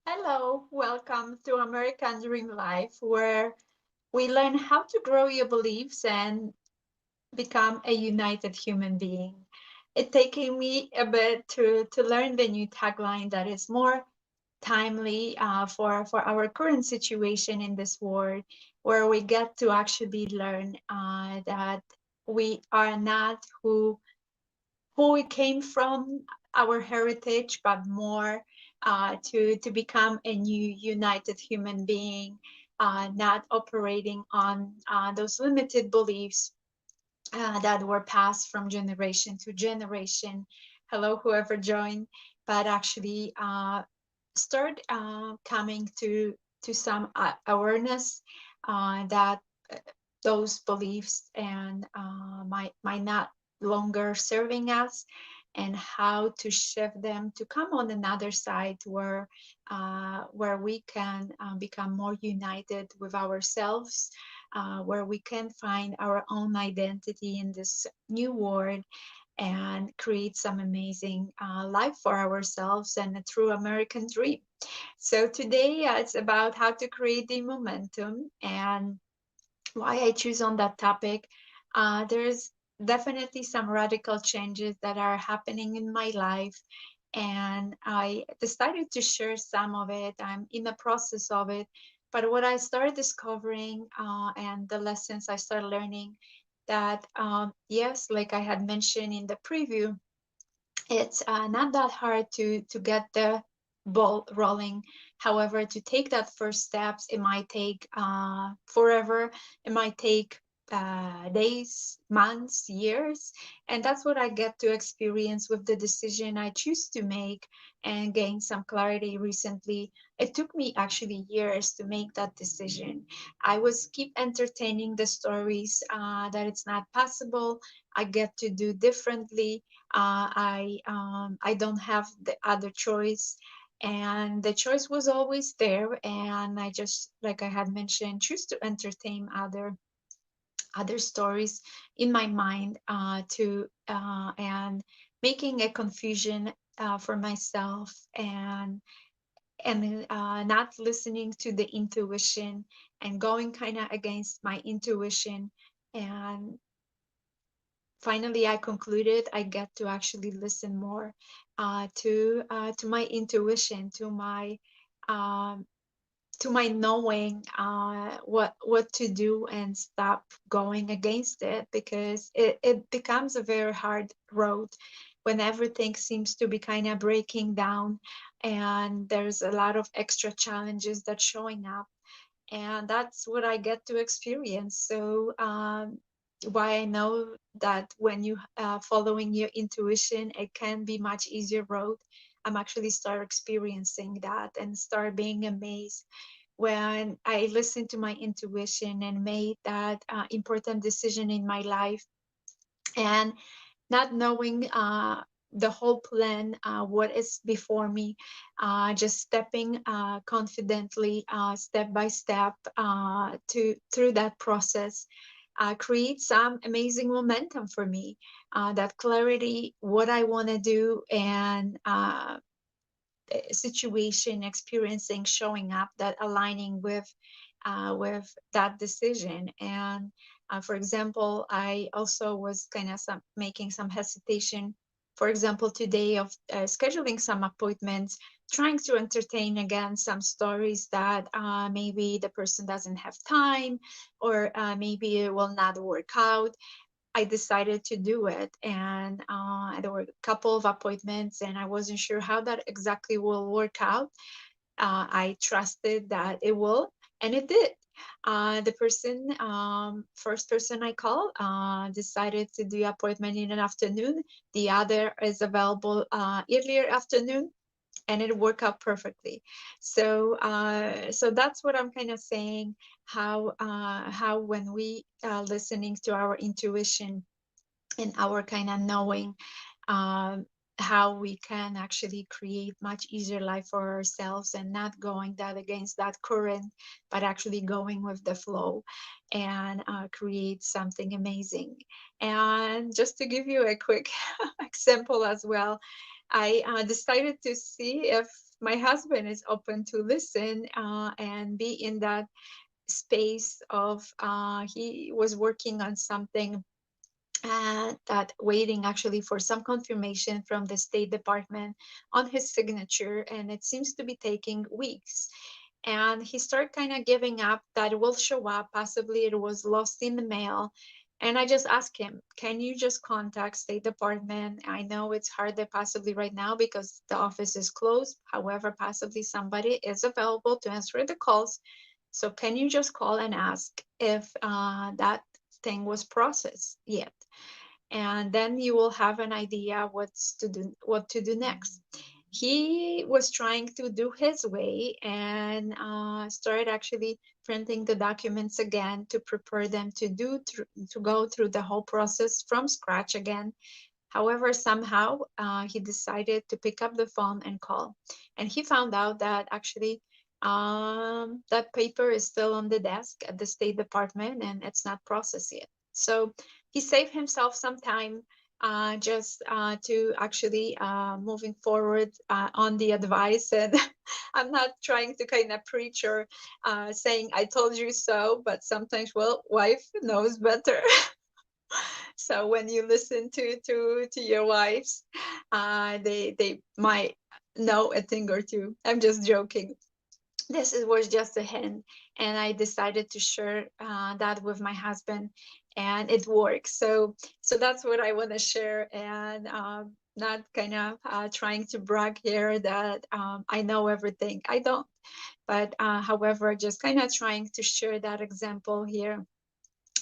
Hello, welcome to American Dream Life, where we learn how to grow your beliefs and become a united human being. It taking me a bit to learn the new tagline that is more timely for our current situation in this world, where we get to actually learn that we are not who we came from, our heritage, but more to become a new united human being, not operating on those limited beliefs that were passed from generation to generation. Hello, whoever joined, but actually start coming to some awareness that those beliefs and might not longer serving us, and how to shift them to come on another side where we can become more united with ourselves, where we can find our own identity in this new world and create some amazing life for ourselves and a true American dream. So today it's about how to create the momentum, and why I choose on that topic. There's definitely some radical changes that are happening in my life, and I decided to share some of it. I'm in the process of it, but what I started discovering and the lessons I started learning, that yes, like I had mentioned in the preview, it's not that hard to get the ball rolling. However, to take that first steps, it might take forever. It might take days, months, years, and that's what I get to experience with the decision I choose to make and gain some clarity recently. It took me actually years to make that decision. I was keep entertaining the stories that it's not possible. I get to do differently. I don't have the other choice, and the choice was always there. And I just, like I had mentioned, choose to entertain other stories in my mind to and making a confusion for myself, and not listening to the intuition and going kind of against my intuition. And finally I concluded I get to actually listen more to my intuition, um, to my knowing what to do, and stop going against it, because it becomes a very hard road when everything seems to be kind of breaking down, and there's a lot of extra challenges that showing up, and that's what I get to experience. So why I know that when you following your intuition, it can be much easier road. I'm actually start experiencing that and start being amazed when I listened to my intuition and made that important decision in my life, and not knowing the whole plan, what is before me, just stepping confidently, step by step, to through that process, create some amazing momentum for me. That clarity, what I want to do, and situation, experiencing, showing up, that aligning with that decision. And for example, I also was kind of making some hesitation, for example, today, of scheduling some appointments, trying to entertain again some stories that maybe the person doesn't have time, or maybe it will not work out. I decided to do it, and there were a couple of appointments, and I wasn't sure how that exactly will work out. I trusted that it will, and it did. The first person I called, decided to do appointment in an afternoon. The other is available earlier afternoon, and it worked out perfectly. So that's what I'm kind of saying. How when we listening to our intuition and our kind of knowing, um, how we can actually create much easier life for ourselves, and not going that against that current, but actually going with the flow, and create something amazing. And just to give you a quick example as well, I decided to see if my husband is open to listen and be in that space of he was working on something that waiting actually for some confirmation from the State Department on his signature, and it seems to be taking weeks. And he started kind of giving up that it will show up. Possibly it was lost in the mail. And I just asked him, can you just contact State Department? I know it's hard that possibly right now because the office is closed. However, possibly somebody is available to answer the calls. So can you just call and ask if that thing was processed yet? And then you will have an idea what to do next. He was trying to do his way and started actually printing the documents again to prepare them to go through the whole process from scratch again. However, somehow he decided to pick up the phone and call, and he found out that actually that paper is still on the desk at the State Department and it's not processed yet. So he saved himself some time just to actually moving forward on the advice. And I'm not trying to kind of preach or saying I told you so, but sometimes, well, wife knows better. So when you listen to your wives, they might know a thing or two. I'm just joking. Was just a hint, and I decided to share that with my husband, and it works. So that's what I want to share, and not kind of trying to brag here that I know everything. I don't, but however, just kind of trying to share that example here,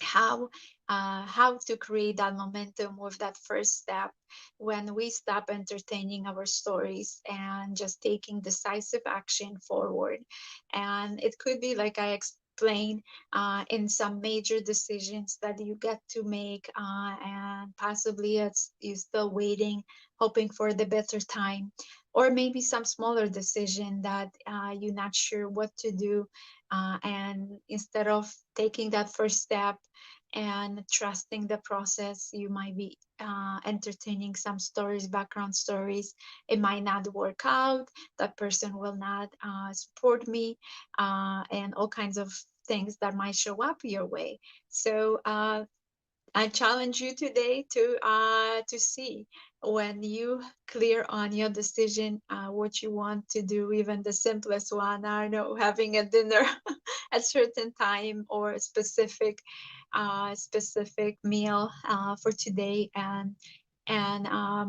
how how to create that momentum with that first step when we stop entertaining our stories and just taking decisive action forward. And it could be like I explained in some major decisions that you get to make, and possibly it's you still waiting, hoping for the better time, or maybe some smaller decision that you're not sure what to do, and instead of taking that first step and trusting the process, you might be entertaining some stories, background stories. It might not work out, that person will not support me, and all kinds of things that might show up your way. So I challenge you today to see when you clear on your decision what you want to do, even the simplest one. I know having a dinner at certain time or a specific meal for today, and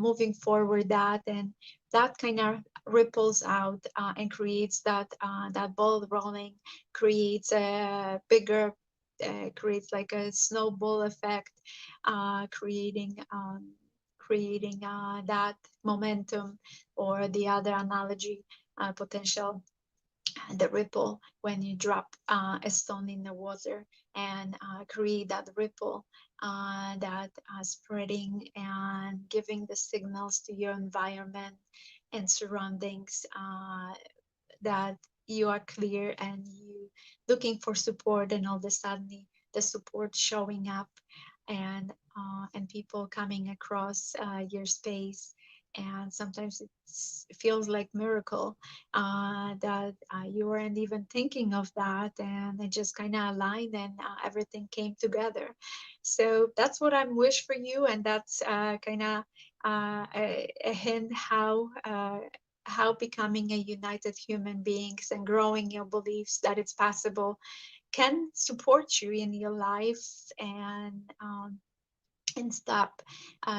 moving forward that, and that kind of ripples out and creates that ball rolling, creates a bigger creates like a snowball effect, creating that momentum, or the other analogy, potential, the ripple when you drop a stone in the water, and create that ripple that spreading and giving the signals to your environment and surroundings that you are clear and you looking for support, and all of a sudden the support showing up, and people coming across your space. And sometimes it feels like miracle that you weren't even thinking of that, and it just kind of aligned, and everything came together. So that's what I'm wish for you, and that's kind of a hint how becoming a united human beings and growing your beliefs that it's possible can support you in your life, and stop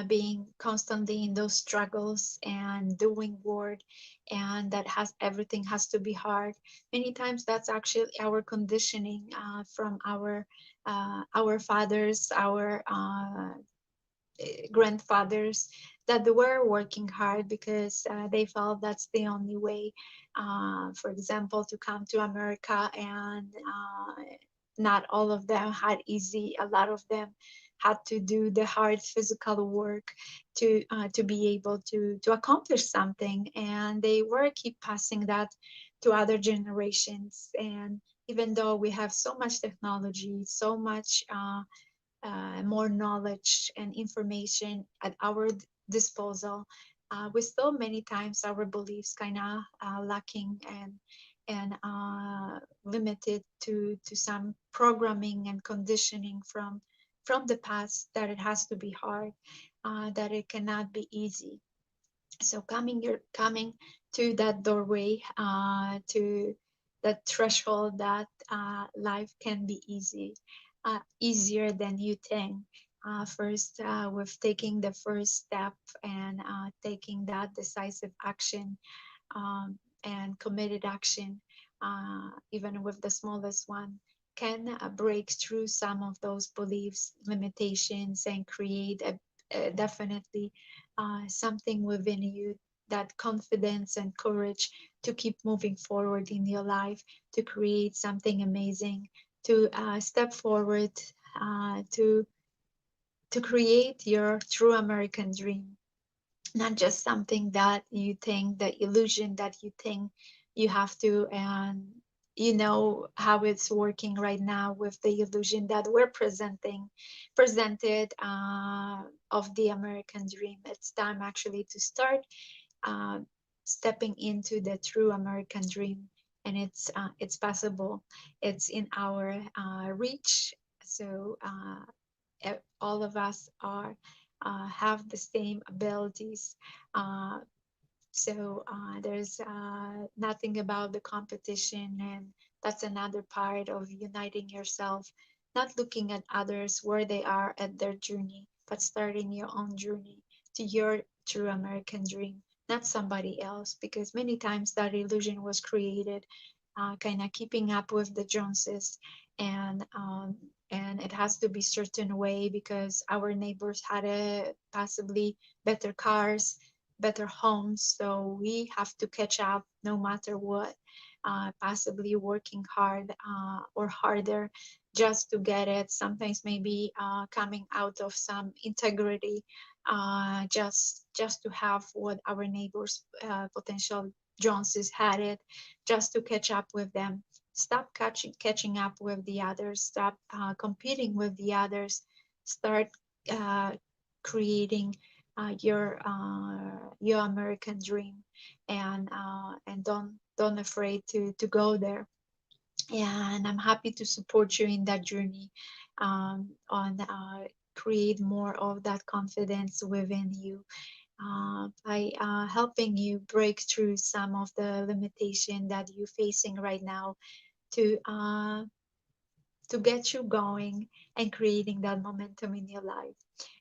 being constantly in those struggles and doing word, and that has everything has to be hard. Many times that's actually our conditioning from our fathers, our grandfathers, that they were working hard because they felt that's the only way, for example, to come to America. And not all of them had easy. A lot of them had to do the hard physical work to be able to accomplish something, and they were keep passing that to other generations. And even though we have so much technology, so much more knowledge and information at our disposal, we still many times our beliefs kind of lacking and limited to some programming and conditioning from the past, that it has to be hard, that it cannot be easy. So coming to that doorway, to that threshold, that life can be easier than you think. First, with taking the first step and taking that decisive action, and committed action, even with the smallest one, can break through some of those beliefs, limitations, and create definitely something within you, that confidence and courage to keep moving forward in your life, to create something amazing, to step forward, to create your true American dream, not just something that you think, the illusion that you think you have to. And you know how it's working right now with the illusion that we're presented of the American dream. It's time actually to start uh, stepping into the true American dream, and it's possible. It's in our reach. So all of us are have the same abilities. Uh, there's nothing about the competition, and that's another part of uniting yourself, not looking at others where they are at their journey, but starting your own journey to your true American dream, not somebody else, because many times that illusion was created kind of keeping up with the Joneses, and it has to be certain way because our neighbors had a possibly better cars, better homes, so we have to catch up no matter what, possibly working hard or harder just to get it. Sometimes maybe coming out of some integrity, just to have what our neighbors potential Joneses had it, just to catch up with them. Stop catching up with the others. Stop competing with the others. Start uh, creating your American dream, and don't afraid to go there. And I'm happy to support you in that journey, on create more of that confidence within you, by helping you break through some of the limitation that you're facing right now, to get you going and creating that momentum in your life.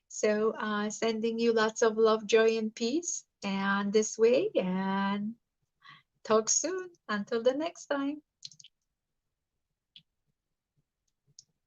So sending you lots of love, joy, and peace, and this way, and talk soon. Until the next time.